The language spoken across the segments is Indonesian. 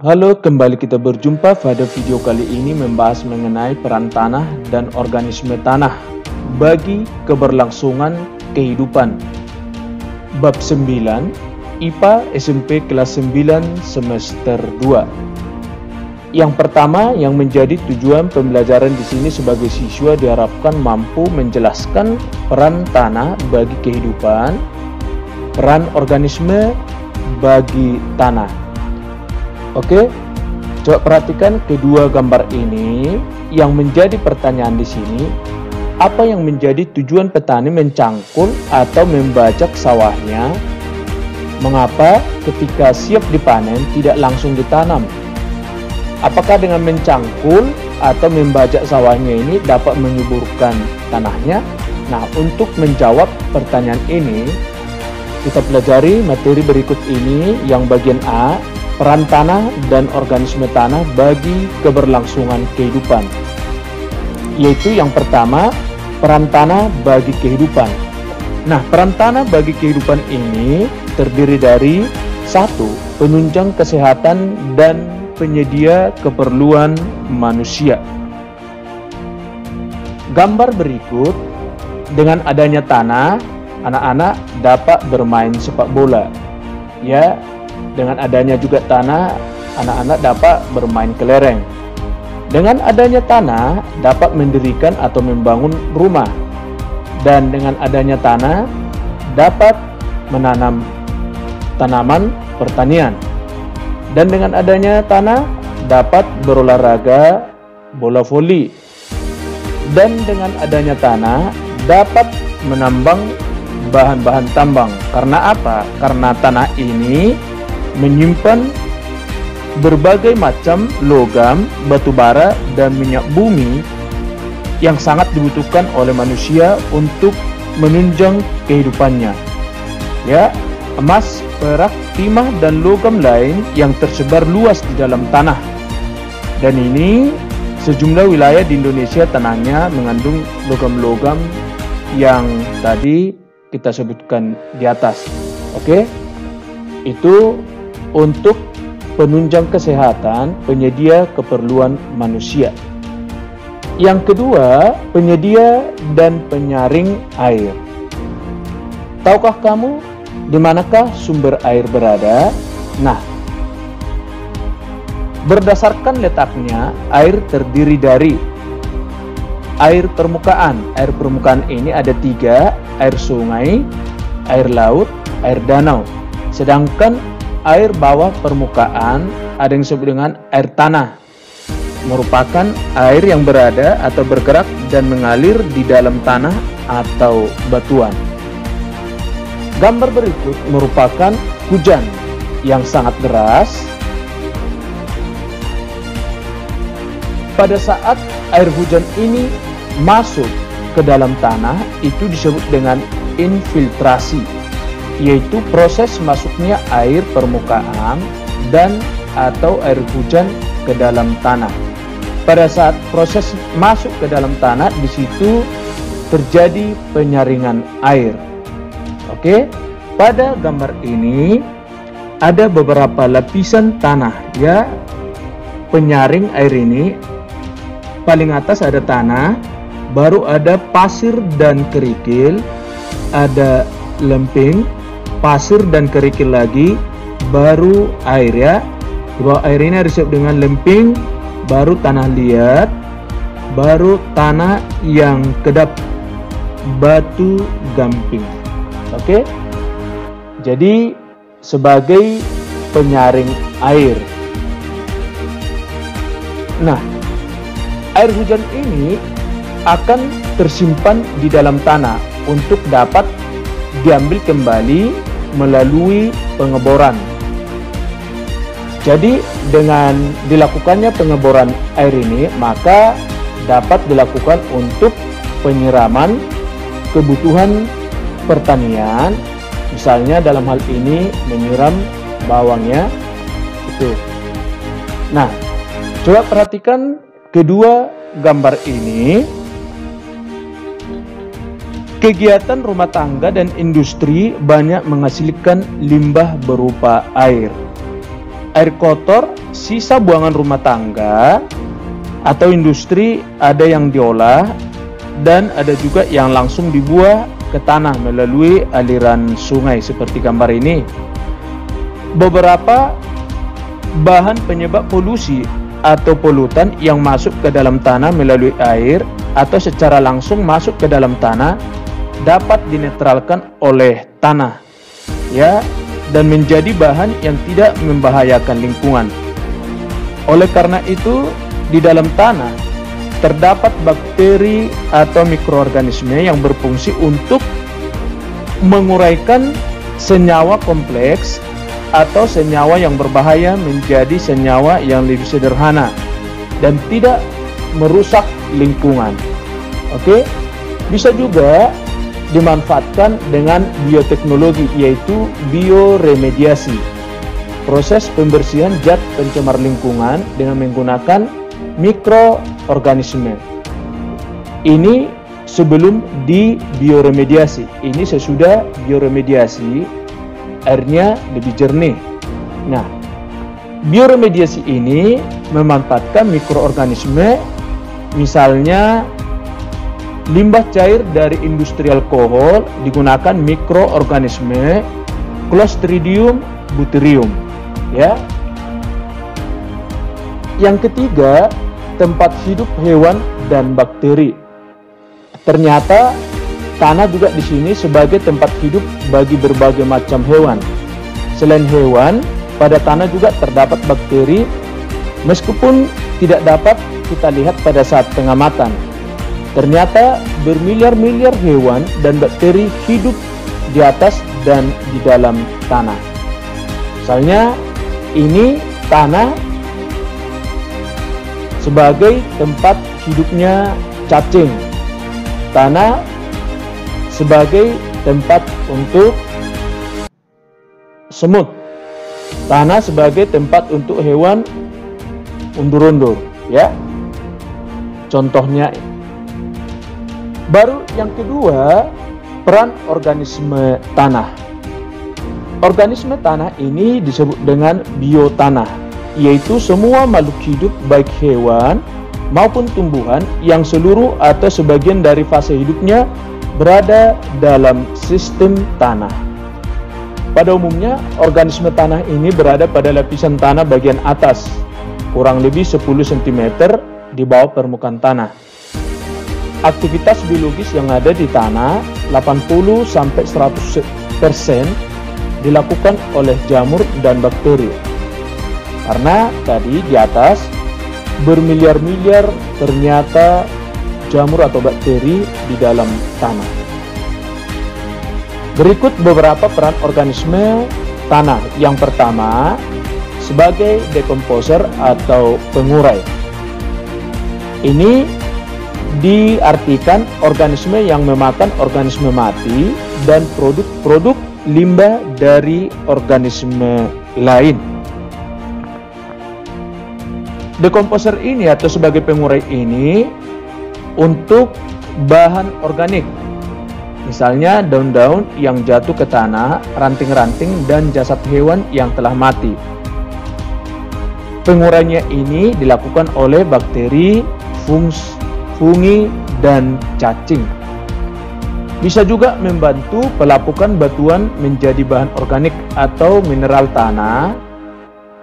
Halo, kembali kita berjumpa. Pada video kali ini membahas mengenai peran tanah dan organisme tanah bagi keberlangsungan kehidupan. Bab 9, IPA SMP kelas 9 semester 2. Yang pertama, yang menjadi tujuan pembelajaran di sini sebagai siswa diharapkan mampu menjelaskan peran tanah bagi kehidupan, peran organisme bagi tanah. Oke, coba perhatikan kedua gambar ini. Yang menjadi pertanyaan di sini, apa yang menjadi tujuan petani mencangkul atau membajak sawahnya? Mengapa ketika siap dipanen tidak langsung ditanam? Apakah dengan mencangkul atau membajak sawahnya ini dapat menyuburkan tanahnya? Nah, untuk menjawab pertanyaan ini, kita pelajari materi berikut ini. Yang bagian A, peran tanah dan organisme tanah bagi keberlangsungan kehidupan. Yaitu yang pertama, peran tanah bagi kehidupan. Nah, peran tanah bagi kehidupan ini terdiri dari 1. Penunjang kesehatan dan penyedia keperluan manusia. Gambar berikut, dengan adanya tanah, anak-anak dapat bermain sepak bola. Ya, dengan adanya juga tanah, anak-anak dapat bermain kelereng. Dengan adanya tanah, dapat mendirikan atau membangun rumah. Dan dengan adanya tanah, dapat menanam tanaman pertanian. Dan dengan adanya tanah, dapat berolahraga bola voli. Dan dengan adanya tanah, dapat menambang bahan-bahan tambang. Karena apa? Karena tanah ini menyimpan berbagai macam logam, batu bara, dan minyak bumi yang sangat dibutuhkan oleh manusia untuk menunjang kehidupannya. Ya, emas, perak, timah, dan logam lain yang tersebar luas di dalam tanah. Dan ini sejumlah wilayah di Indonesia tanahnya mengandung logam-logam yang tadi kita sebutkan di atas. Oke, itu untuk penunjang kesehatan, penyedia keperluan manusia. Yang kedua, penyedia dan penyaring air. Tahukah kamu di manakah sumber air berada? Nah, berdasarkan letaknya, air terdiri dari air permukaan. Air permukaan ini ada 3, air sungai, air laut, air danau. Sedangkan air bawah permukaan ada yang disebut dengan air tanah, merupakan air yang berada atau bergerak dan mengalir di dalam tanah atau batuan. Gambar berikut merupakan hujan yang sangat deras. Pada saat air hujan ini masuk ke dalam tanah, itu disebut dengan infiltrasi, yaitu proses masuknya air permukaan dan atau air hujan ke dalam tanah. Pada saat proses masuk ke dalam tanah, di situ terjadi penyaringan air. Oke, pada gambar ini ada beberapa lapisan tanah, ya. Penyaring air ini, paling atas ada tanah, baru ada pasir dan kerikil, ada lemping, pasir dan kerikil lagi, baru air, ya. Di bawah air ini disebut dengan lemping, baru tanah liat, baru tanah yang kedap, batu gamping. Oke, jadi sebagai penyaring air. Nah, air hujan ini akan tersimpan di dalam tanah untuk dapat diambil kembali melalui pengeboran. Jadi dengan dilakukannya pengeboran air ini, maka dapat dilakukan untuk penyiraman kebutuhan pertanian, misalnya dalam hal ini menyiram bawangnya itu. Nah, coba perhatikan kedua gambar ini. Kegiatan rumah tangga dan industri banyak menghasilkan limbah berupa air. air kotor, sisa buangan rumah tangga atau industri ada yang diolah dan ada juga yang langsung dibuang ke tanah melalui aliran sungai seperti gambar ini. Beberapa bahan penyebab polusi atau polutan yang masuk ke dalam tanah melalui air atau secara langsung masuk ke dalam tanah dapat dinetralkan oleh tanah, ya, dan menjadi bahan yang tidak membahayakan lingkungan. Oleh karena itu, di dalam tanah terdapat bakteri atau mikroorganisme yang berfungsi untuk menguraikan senyawa kompleks atau senyawa yang berbahaya menjadi senyawa yang lebih sederhana dan tidak merusak lingkungan. Oke, bisa juga dimanfaatkan dengan bioteknologi, yaitu bioremediasi, proses pembersihan zat pencemar lingkungan dengan menggunakan mikroorganisme. Ini sebelum di bioremediasi. Ini sesudah bioremediasi, airnya lebih jernih. Nah, bioremediasi ini memanfaatkan mikroorganisme, misalnya limbah cair dari industri alkohol digunakan mikroorganisme Clostridium botulinum, ya. Yang ketiga, tempat hidup hewan dan bakteri. Ternyata tanah juga di sini sebagai tempat hidup bagi berbagai macam hewan. Selain hewan, pada tanah juga terdapat bakteri, meskipun tidak dapat kita lihat pada saat pengamatan. Ternyata bermiliar-miliar hewan dan bakteri hidup di atas dan di dalam tanah. Misalnya, ini tanah sebagai tempat hidupnya cacing. Tanah sebagai tempat untuk semut. Tanah sebagai tempat untuk hewan undur-undur, ya. Contohnya. Baru yang kedua, peran organisme tanah. Organisme tanah ini disebut dengan biotanah, yaitu semua makhluk hidup baik hewan maupun tumbuhan yang seluruh atau sebagian dari fase hidupnya berada dalam sistem tanah. Pada umumnya, organisme tanah ini berada pada lapisan tanah bagian atas, kurang lebih 10 cm di bawah permukaan tanah. Aktivitas biologis yang ada di tanah 80-100% dilakukan oleh jamur dan bakteri. Karena tadi di atas bermiliar-miliar ternyata jamur atau bakteri di dalam tanah. Berikut beberapa peran organisme tanah. Yang pertama, sebagai decomposer atau pengurai. Ini diartikan organisme yang memakan organisme mati dan produk-produk limbah dari organisme lain. Decomposer ini atau sebagai pengurai ini untuk bahan organik, misalnya daun-daun yang jatuh ke tanah, ranting-ranting, dan jasad hewan yang telah mati. Pengurainya ini dilakukan oleh bakteri, fungi, dan cacing. Bisa juga membantu pelapukan batuan menjadi bahan organik atau mineral tanah,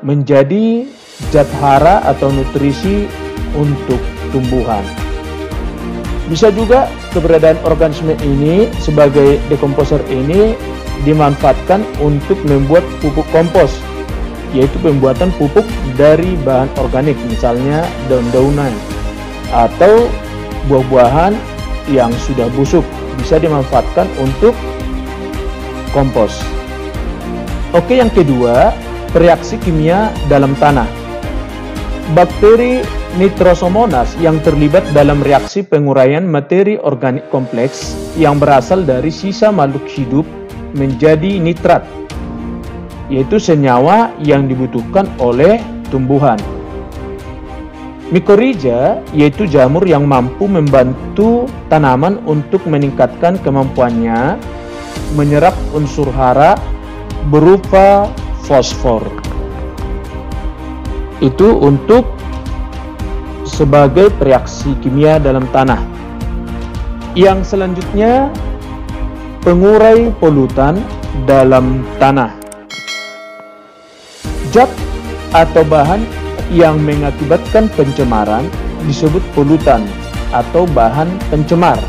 menjadi zat hara atau nutrisi untuk tumbuhan. Bisa juga keberadaan organisme ini sebagai decomposer ini dimanfaatkan untuk membuat pupuk kompos, yaitu pembuatan pupuk dari bahan organik, misalnya daun-daunan atau buah-buahan yang sudah busuk bisa dimanfaatkan untuk kompos. Oke, yang kedua, reaksi kimia dalam tanah. Bakteri Nitrosomonas yang terlibat dalam reaksi penguraian materi organik kompleks yang berasal dari sisa makhluk hidup menjadi nitrat, yaitu senyawa yang dibutuhkan oleh tumbuhan. Mycorrhiza, yaitu jamur yang mampu membantu tanaman untuk meningkatkan kemampuannya menyerap unsur hara berupa fosfor. Itu untuk sebagai reaksi kimia dalam tanah. Yang selanjutnya, pengurai polutan dalam tanah. Zat atau bahan yang mengakibatkan pencemaran disebut polutan atau bahan pencemar.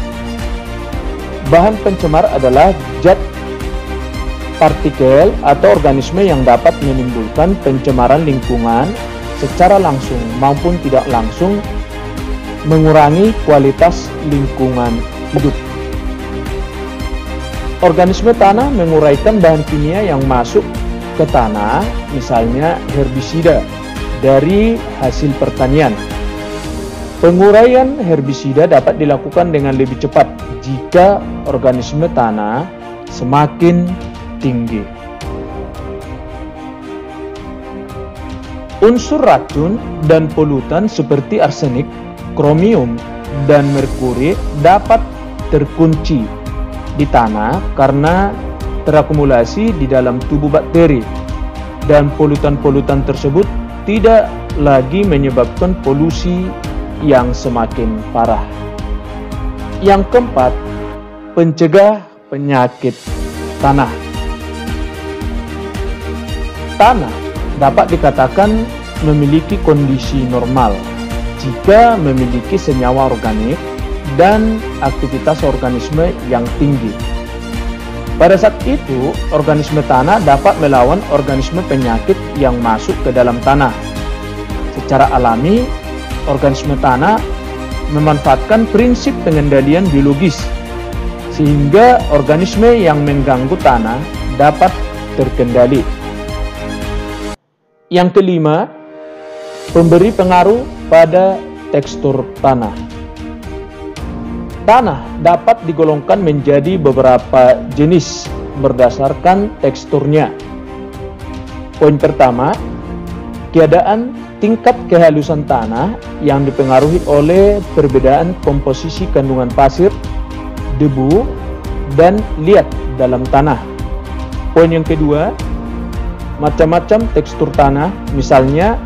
Bahan pencemar adalah zat, partikel atau organisme yang dapat menimbulkan pencemaran lingkungan secara langsung maupun tidak langsung, mengurangi kualitas lingkungan hidup. Organisme tanah menguraikan bahan kimia yang masuk ke tanah, misalnya herbisida, dari hasil pertanian. Penguraian herbisida dapat dilakukan dengan lebih cepat jika organisme tanah semakin tinggi. Unsur racun dan polutan seperti arsenik, kromium, dan merkuri dapat terkunci di tanah karena terakumulasi di dalam tubuh bakteri, dan polutan-polutan tersebut tidak lagi menyebabkan polusi yang semakin parah. Yang keempat, pencegah penyakit tanah. Tanah dapat dikatakan memiliki kondisi normal jika memiliki senyawa organik dan aktivitas organisme yang tinggi. Pada saat itu, organisme tanah dapat melawan organisme penyakit yang masuk ke dalam tanah. Secara alami, organisme tanah memanfaatkan prinsip pengendalian biologis sehingga organisme yang mengganggu tanah dapat terkendali. Yang kelima, pemberi pengaruh pada tekstur tanah. Tanah dapat digolongkan menjadi beberapa jenis berdasarkan teksturnya. Poin pertama, keadaan tingkat kehalusan tanah yang dipengaruhi oleh perbedaan komposisi kandungan pasir, debu, dan liat dalam tanah. Poin yang kedua, macam-macam tekstur tanah, misalnya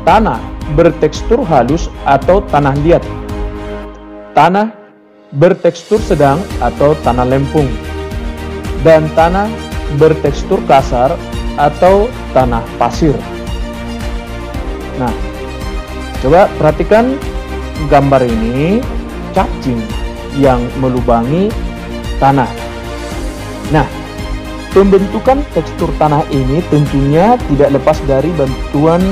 tanah bertekstur halus atau tanah liat, tanah bertekstur sedang atau tanah lempung, dan tanah bertekstur kasar atau tanah pasir. Nah, coba perhatikan gambar ini, cacing yang melubangi tanah. Nah, pembentukan tekstur tanah ini tentunya tidak lepas dari bantuan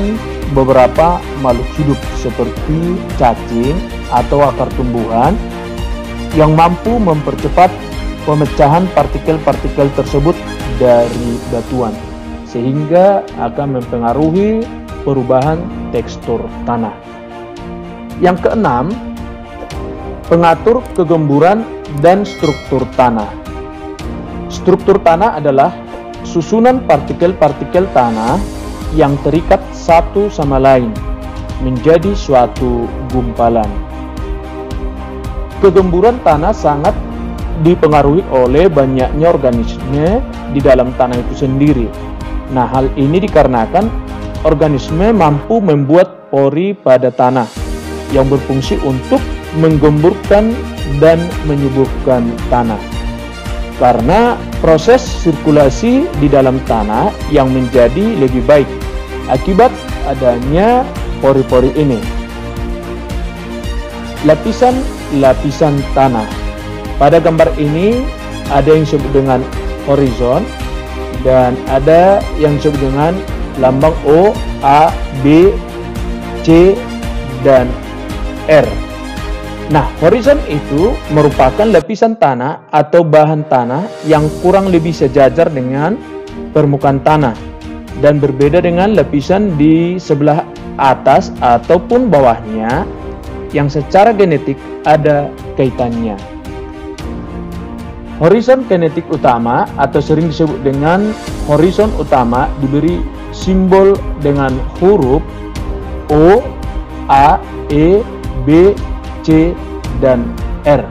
beberapa makhluk hidup seperti cacing atau akar tumbuhan yang mampu mempercepat pemecahan partikel-partikel tersebut dari batuan, sehingga akan mempengaruhi perubahan tekstur tanah. Yang keenam, pengatur kegemburan dan struktur tanah. Struktur tanah adalah susunan partikel-partikel tanah yang terikat satu sama lain menjadi suatu gumpalan. Kegemburan tanah sangat dipengaruhi oleh banyaknya organisme di dalam tanah itu sendiri. Nah, hal ini dikarenakan organisme mampu membuat pori pada tanah yang berfungsi untuk menggemburkan dan menyuburkan tanah. Karena proses sirkulasi di dalam tanah yang menjadi lebih baik akibat adanya pori-pori ini. Lapisan-lapisan tanah. Pada gambar ini ada yang disebut dengan horizon dan ada yang disebut dengan lambang O, A, B, C, dan R. Nah, horizon itu merupakan lapisan tanah atau bahan tanah yang kurang lebih sejajar dengan permukaan tanah dan berbeda dengan lapisan di sebelah atas ataupun bawahnya yang secara genetik ada kaitannya. Horizon genetik utama atau sering disebut dengan horizon utama diberi simbol dengan huruf O, A, E, B, C, dan R.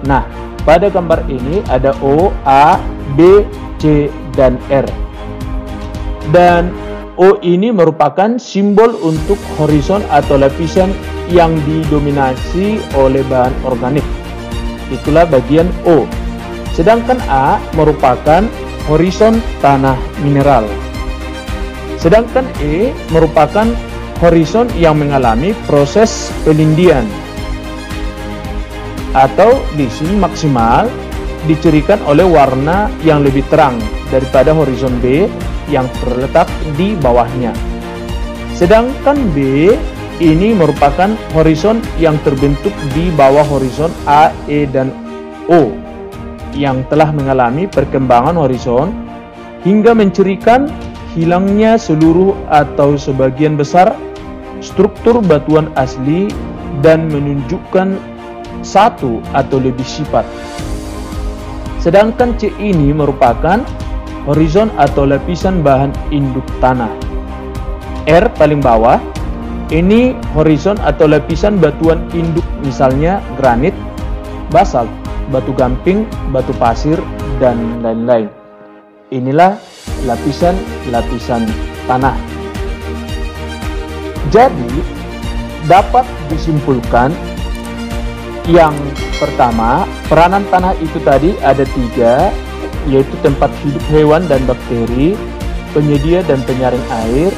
Nah, pada gambar ini ada O, A, B, C, dan R. Dan O ini merupakan simbol untuk horizon atau lapisan yang didominasi oleh bahan organik. Itulah bagian O. Sedangkan A merupakan horizon tanah mineral. Sedangkan E merupakan horizon yang mengalami proses pelindian. Atau di sini maksimal dicirikan oleh warna yang lebih terang daripada horizon B yang terletak di bawahnya. Sedangkan B ini merupakan horizon yang terbentuk di bawah horizon A, E, dan O yang telah mengalami perkembangan horizon hingga mencirikan hilangnya seluruh atau sebagian besar struktur batuan asli dan menunjukkan satu atau lebih sifat. Sedangkan C ini merupakan horizon atau lapisan bahan induk tanah. R paling bawah ini horizon atau lapisan batuan induk, misalnya granit, basalt, batu gamping, batu pasir, dan lain-lain. Inilah lapisan-lapisan tanah. Jadi dapat disimpulkan yang pertama, peranan tanah itu tadi ada 3, yaitu tempat hidup hewan dan bakteri, penyedia dan penyaring air,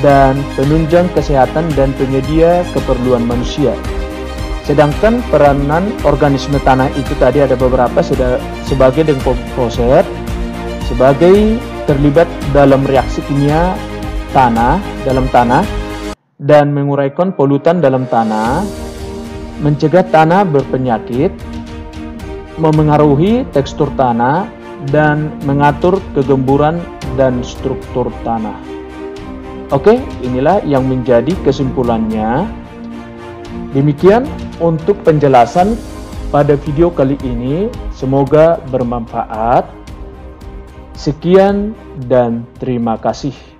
dan penunjang kesehatan dan penyedia keperluan manusia. Sedangkan peranan organisme tanah itu tadi ada beberapa, sebagai dekomposer, sebagai terlibat dalam reaksi kimia dalam tanah, dan menguraikan polutan dalam tanah, mencegah tanah berpenyakit, memengaruhi tekstur tanah, dan mengatur kegemburan dan struktur tanah. Oke, inilah yang menjadi kesimpulannya. Demikian untuk penjelasan pada video kali ini. Semoga bermanfaat. Sekian dan terima kasih.